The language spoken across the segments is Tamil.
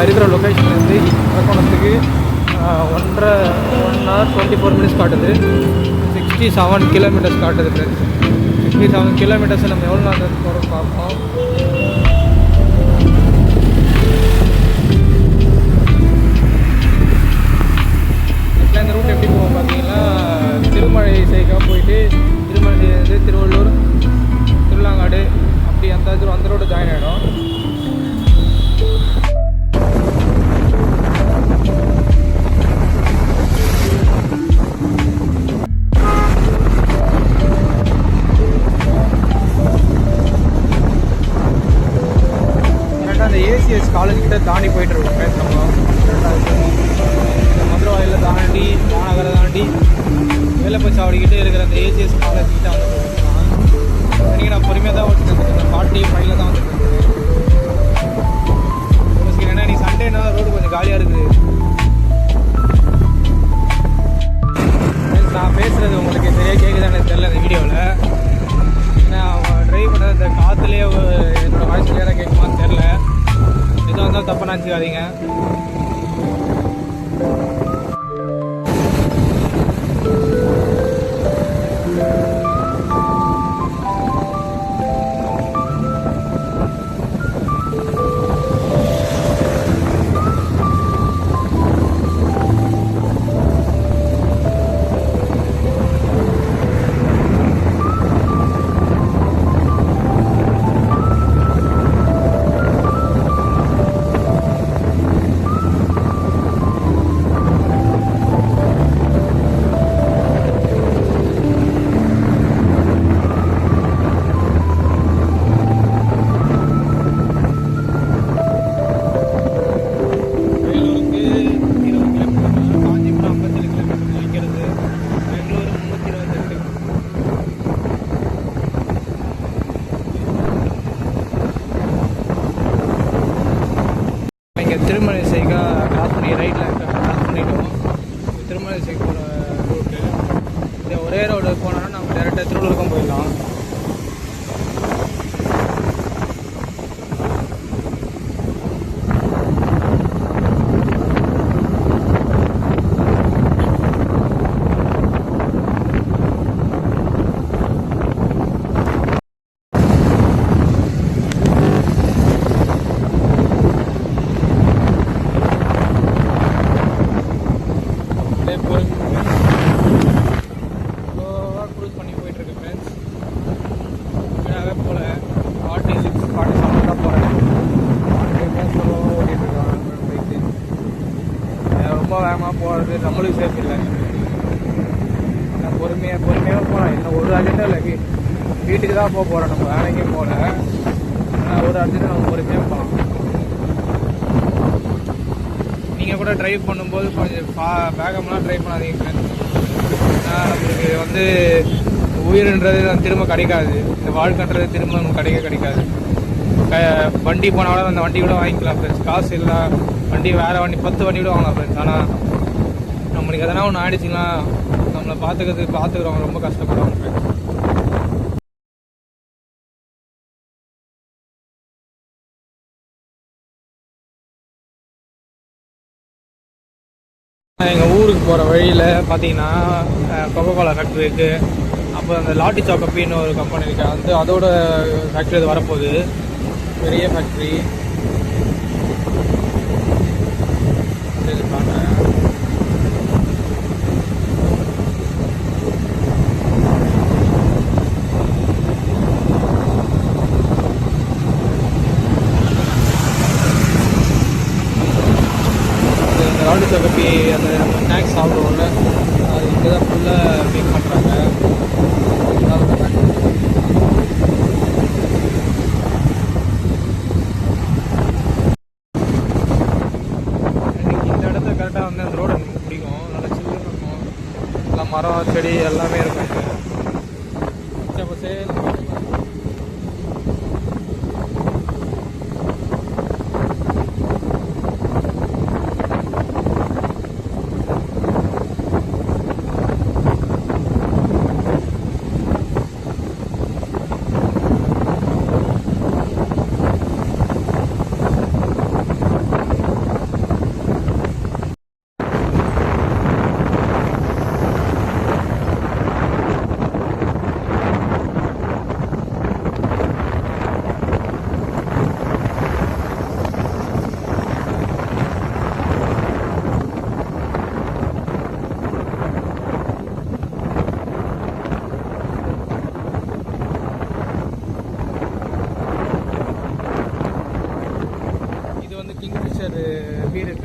இருக்கிற லொக்கேஷன்லேருந்து அரக்கோணத்துக்கு 1 hour 24 minutes காட்டுது. 67 kilometers காட்டுது ஃப்ரெண்ட்ஸ். 67 kilometers நம்ம எவ்வளோ நாள் போகிறோம் பார்ப்போம். இந்த ரூட் எப்படி போவோம் பார்த்தீங்கன்னா, திருமலை சைக்காக போயிட்டு திருமலை செய்து திருவள்ளூர் திருவிழாங்காடு அப்படி அந்த ரோடு ஜாயின் ஆகிடும். கரெக்டாக அந்த ஏசிஎஸ் காலேஜ் கிட்ட தாண்டி போயிட்டு இருக்கோம் ஃப்ரெண்ட்ஸ். நம்ம கரெக்டாக மதுரை வாயிலில் தாண்டி மாநகரை தாண்டி வேலைப்பச்சாவடிக்கிட்டே இருக்கிற அந்த ஏசிஎஸ் காலேஜ் கிட்ட வந்து போயிருக்கலாம். இன்றைக்கி நான் பொறுமையாக தான் ஓட்டிட்டு 45 தான் வந்துட்டு ஏன்னா நீ சண்டேனா ரோடு கொஞ்சம் காலியாக இருக்குது. நான் பேசுகிறது உங்களுக்கு சரியாக கேட்குதான்னு எனக்கு தெரியல இந்த வீடியோவில். ஏன்னா அவன் ட்ரைவ் பண்ணது இந்த காற்றுலேயே என்னோடய வாய்ஸ் கிளியராக கேட்குமான்னு தெரில. எதுவும் வந்தாலும் தப்பாக நினச்சிக்காதீங்க. திருமலை சைக்கா கிராஸ் பண்ணி ரைட்டில் கிராஸ் பண்ணிவிட்டோம். திருமலை சைக்கு போகிற ரூட்டு இந்த ஒரே ரோடு போனோன்னா நம்ம டேரெக்டாக திருவள்ளூருக்கும் போயிடலாம். வேகமாக போகிறது நம்மளுக்கு சேஃப் இல்லை. நான் பொறுமையாக போகிறேன். இன்னும் ஒரு அர்ஜென்ட்டாக இல்லை, வீட்டுக்கு தான் போகிறோம். நம்ம வேலைக்கும் போகல. ஆனால் ஒரு அர்ஜென்ட்டாக நம்ம பொறுமையாக போகலாம். நீங்கள் கூட ட்ரைவ் பண்ணும்போது கொஞ்சம் வேகம்லாம் ட்ரைவ் பண்ணாதீங்க ஃப்ரெண்ட்ஸ். ஏன்னா நம்மளுக்கு வந்து உயிர்ன்றது திரும்ப கிடைக்காது. இந்த வாழ்க்கைன்றது திரும்ப நமக்கு கிடைக்காது. வண்டி போனாலும் அந்த வண்டி கூட வாங்கிக்கலாம் ஃப்ரெண்ட்ஸ். காசு இல்லை, வண்டி வேறு வண்டி 10 வண்டி கூட வாங்கலாம் ஃப்ரெண்ட்ஸ். ஆனால் நம்மளுக்கு எதனா ஒன்று ஆயிடுச்சுன்னா நம்மளை பார்த்துக்கிறவங்க ரொம்ப கஷ்டப்படுவாங்க ஃப்ரெண்ட்ஸ். எங்கள் ஊருக்கு போகிற வழியில் பார்த்தீங்கன்னா கொக்கோகோலா ஃபேக்ட்ரி இருக்குது. அப்போ அந்த லாட்டி சாக்கப்பின்னு ஒரு கம்பெனி இருக்குது. அதோட ஃபேக்ட்ரி அது வரப்போகுது. பெரிய ஃபேக்ட்ரி. லாட்டி சாக்கப்பி அந்த நம்ம ஸ்நாக்ஸ் சாப்பிடுவோம்ல, அது இங்கே தான் ஃபுல்லாக மேக் பண்ணுறாங்க. கரெக்டாக வந்து அந்த ரோடு எனக்கு பிடிக்கும். நல்லா சில்லுன்னு இருக்கும். நல்லா மரம் செடி எல்லாமே இருக்கும். பச்சை பசேல்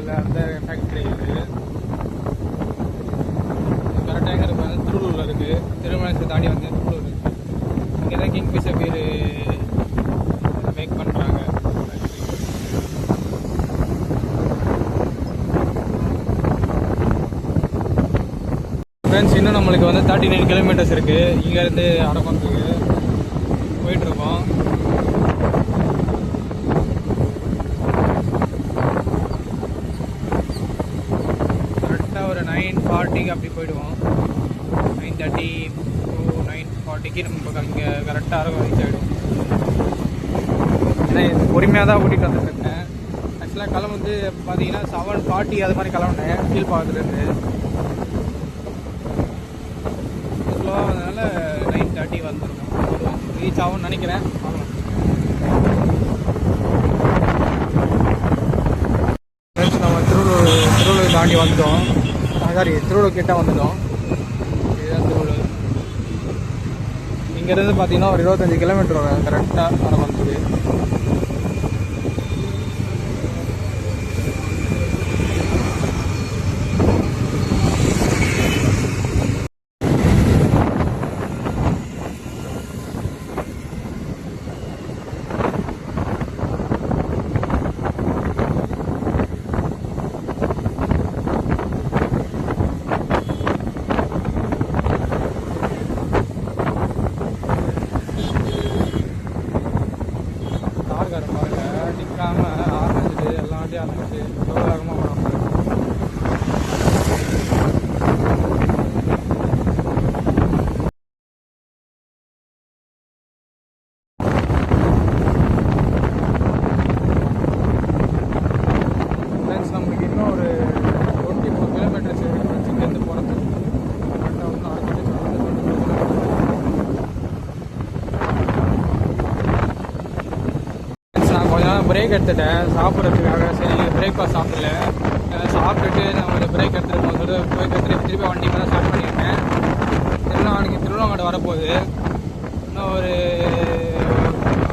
இருக்குல்ல அந்த ஃபேக்ட்ரி இருக்குது. கரெக்டாக எங்கே இருக்கு வந்து திருவள்ளூரில் இருக்குது. திருமணத்தை தாண்டி வந்து திருவள்ளூர். இங்கே தான் கிங்ஃபிஷர் பீர் மேக் பண்ணுறாங்க. ஃப்ரெண்ட்ஸ், இன்னும் நம்மளுக்கு வந்து 39 கிலோமீட்டர்ஸ் இருக்குது. இங்கேருந்து அரக்கோணத்துக்கு போயிட்டுருக்கோம். கரெக்டாக ஒரு 9:40க்கு அப்படி போயிடுவோம். 9:30 to 9:40க்கு நம்ம இங்கே கரெக்டாக அரக்கோணம் ரீச் ஆகிடும். ஏன்னா பொறுமையாக தான் ஓட்டிகிட்டு வந்துட்டுருக்கேன். ஆக்சுவலாக கிளம்பு பார்த்தீங்கன்னா 7:40 அது மாதிரி கிளம்புனேன் கீழ்பாக்கத்துலேருந்து. அதனால 9:30 வந்துடும் ரீச் ஆகும்னு நினைக்கிறேன். ஃப்ரெண்ட்ஸ், நம்ம திருவள்ளூர் தாண்டி வந்துட்டோம். சாரி, திருவள்ளூர் கிட்ட வந்துட்டோம். இதுதான் திருவள்ளூர். இங்கேருந்து பார்த்தீங்கன்னா ஒரு 25 கிலோமீட்டர் வரும் கரெக்டாக வர வந்துது. பிரேக் எடுத்துட்டேன் சாப்பிட்றதுக்காக. சரி, பிரேக்ஃபாஸ்ட் சாப்பிடல. சாப்பிட்டுட்டு நான் கொஞ்சம் பிரேக் எடுத்துகிட்டு போய் திருப்பி வண்டி மேலே ஸ்டார்ட் பண்ணியிருக்கேன். அன்றைக்கி திருவண்ணாமலை வரப்போகுது. இன்னும் ஒரு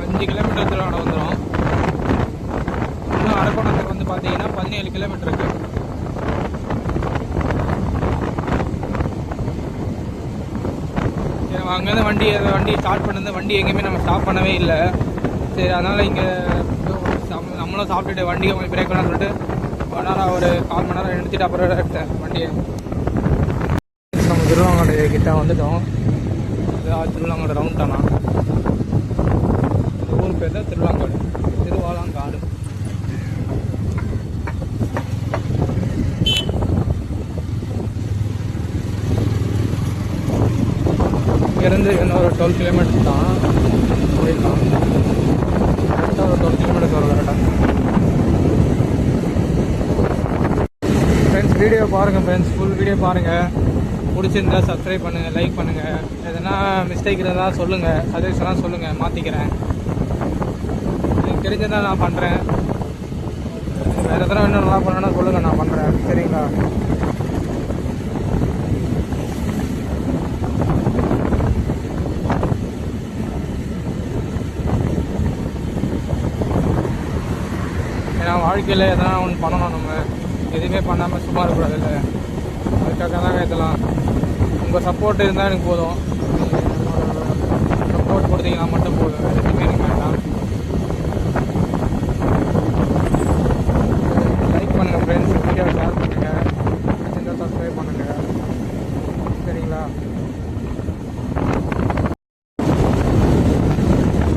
5 கிலோமீட்டர் திருவண்ணாமலை வந்துடும். இன்னும் அரக்கோணத்துக்கு வந்து பார்த்தீங்கன்னா 17 கிலோமீட்டர் இருக்குது. அங்கேருந்து வண்டி ஸ்டார்ட் பண்ணது. வண்டி எங்கேயுமே நம்ம ஸ்டாப் பண்ணவே இல்லை. சரி, அதனால் இங்கே நம்மளும் சாப்பிட்டுட்டு வண்டியை கொஞ்சம் பிரேக் பண்ணலாம் சொல்லிட்டு ஒரு 1/4 மணி நேரம் எடுத்துட்டு அப்புறம் எடுத்தேன் வண்டியை. நம்ம திருவாங்கடை கிட்ட வந்துட்டோம். திருவிழாங்காடு ரவுண்ட் தானா? ஊர் பேர் தான் திருவிழாங்காடு, திருவாலாங்காடு. இங்கேருந்து இன்னொரு 12 கிலோமீட்டர் தான் போயிருக்கலாம். கரெக்டாக ஒரு 12 கிலோமீட்டர்ஸ் வரும் கரெக்டாக. ஃப்ரெண்ட்ஸ், வீடியோ பாருங்கள். ஃப்ரெண்ட்ஸ், ஃபுல் வீடியோ பாருங்கள். பிடிச்சிருந்தா சப்ஸ்கிரைப் பண்ணுங்கள், லைக் பண்ணுங்கள். எதனா மிஸ்டேக் இருந்தால் சொல்லுங்கள், சஜஷன்லாம் சொல்லுங்கள், மாற்றிக்கிறேன். எனக்கு தெரிஞ்சதான் நான் பண்ணுறேன். வேறு எதனா இன்னும் நல்லா பண்ணணுன்னா சொல்லுங்கள், நான் பண்ணுறேன். சரிங்களா? ஏன்னா வாழ்க்கையில் எதனா ஒன்று பண்ணணும். நம்ம எதுவுமே பண்ணாமல் சும்மா இருக்கக்கூடாது இல்லை. அதுக்காக தாங்க இதெல்லாம். உங்கள் சப்போர்ட் இருந்தால் எனக்கு போதும். சப்போர்ட் கொடுத்தீங்கன்னா மட்டும் போதும், எதுவுமே எனக்கு வேண்டாம். லைக் பண்ணுங்கள் ஃப்ரெண்ட்ஸ், வீடியோ ஷேர் பண்ணுங்கள், பிடிச்சிருந்தால் சப்ஸ்கிரைப் பண்ணுங்கள். சரிங்களா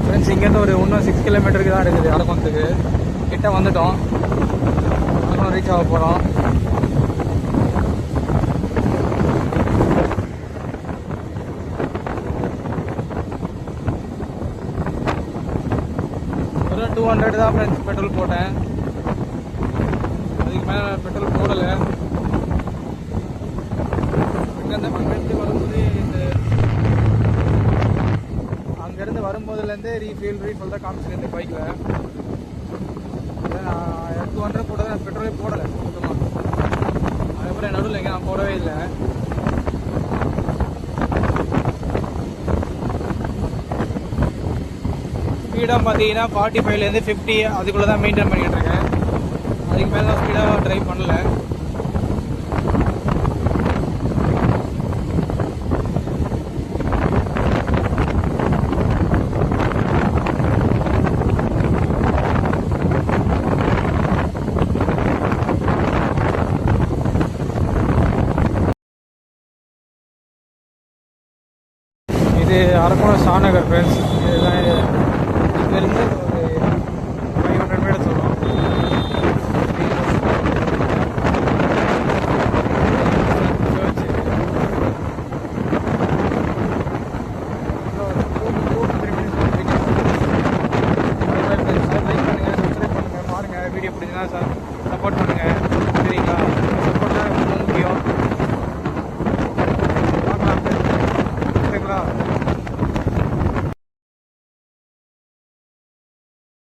ஃப்ரெண்ட்ஸ்? இங்கேருந்து ஒரு இன்னும் 6 கிலோமீட்டருக்கு தான் இருக்குது அரக்கோணத்துக்கு. கிட்ட வந்துட்டோம். அரக்கோணம் ரீச் ஆக போகிறோம். ஒரு 200 தான் ஃப்ரெண்ட்ஸ் பெட்ரோல் போட்டேன். அதுக்கு மேலே பெட்ரோல் போடலை. அங்கேருந்து வரும்போது அங்கேருந்து வரும்போதுலேருந்து ரீஃபில் தான் காமிச்சிருந்து பைக்கில். 200 போட்டது நான் பெட்ரோலே போடலை சுத்தமாக. அதுக்கப்புறம் நடுவில் எங்கே நான் போடவே இல்லை. ஸ்பீடாக பார்த்தீங்கன்னா 45லேருந்து 50 அதுக்குள்ளே தான் மெயின்டைன் பண்ணிகிட்டு இருக்கேன். அதுக்கு மேலே தான் ஸ்பீடாக ட்ரைவ் பண்ணல. இது அரக்கோணம் ஷாநகர் ஃப்ரெண்ட்ஸ். இதுதான் இங்கேருந்து ஒரு 500 மீட்டர்ஸ் வரும். வீடியோ பிடிச்சினா சப்போர்ட் பண்ணுங்கள்.